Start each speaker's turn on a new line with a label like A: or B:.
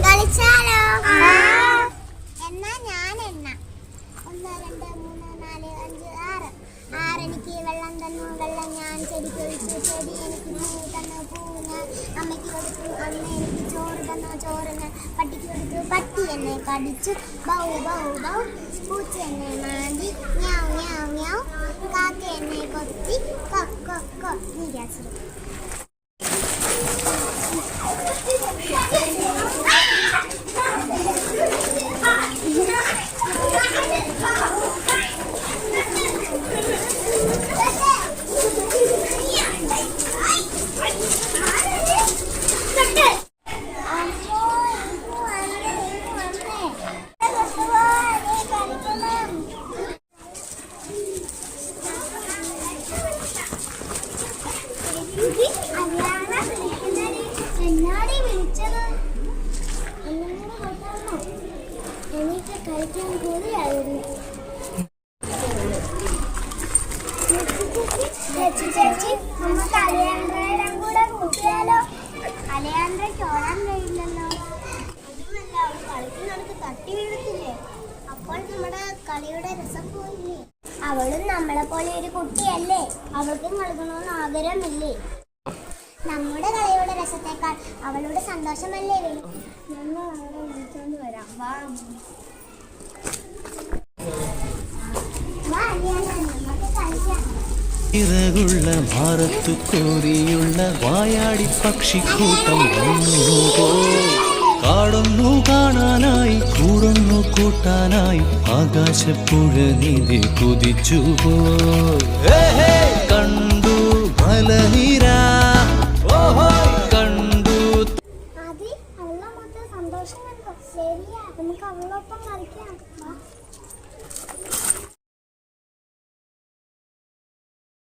A: കളിച്ചാലോ? എന്നാ ഞാൻ എണ്ണ 1 2 3 4 5 6. ആറെനിക്ക് വെള്ളം തന്നു, വെള്ളം ഞാൻ ചെടിക്കൊഴിച്ചു, ചെടി എനിക്ക് പൂ തന്നു, പൂ ഞാൻ അമ്മയ്ക്ക് കൊടുത്തു, അമ്മ എനിക്ക് ചോറ് തന്നു, ചോറ് ഞാൻ പട്ടിക്ക് കൊടുത്തു, പട്ടി എന്നെ കടിച്ചു, ബൗ ബൗ ബൗ. പൂച്ച എന്നെ മാന്തി, മ്യാവ് മ്യാവ് മ്യാവ്. കാക്ക എന്നെ കൊത്തി, കൊ കൊ കൊ. നീ ഗ്യാസ് എന്നാടി വിളിച്ചത്? എനിക്ക് കളിക്കാൻ കൂടിയായിരുന്നു. ചേച്ചി നമുക്ക് അലയാന്ത്രയെല്ലാം കൂടെ കൂട്ടിയാലോ? അലയാന്ത്രയ്ക്ക് ഓടാൻ കഴിയില്ലല്ലോ. അതുമല്ല, അവൾ കളിക്കുന്നിടത്ത് തട്ടി വീഴത്തില്ലേ? അപ്പോൾ നമ്മുടെ കളിയുടെ രസം പോയില്ലേ? അവളും നമ്മളെ പോലെ ഒരു കുട്ടിയല്ലേ, അവൾക്കും കളിക്കണമെന്ന് ആഗ്രഹമില്ലേ? നമ്മുടെ കളിയുടെ രസത്തേക്കാൾ അവളുടെ സന്തോഷമല്ലേ വരും. ഞങ്ങൾ അവളെ വിളിച്ചോണ്ട് വരാം. നമുക്ക് കളിക്കാം.
B: ഇറകുള്ള ഭാരത്തു കോരിയുള്ള വായാടി പക്ഷിക്കൂട്ടം വന്നു. കാടൊന്നു കാണാനായി കൂടൊന്നു കൂട്ടാനായി ആകാശപ്പുഴ നീതി കുതിച്ചു പോ. കണ്ടു മലനിര കണ്ടു.
A: അവളെ മൊത്തം സന്തോഷം കണ്ടോ? ശരിയാ, നമുക്ക് അവളൊപ്പം കളിക്കാം.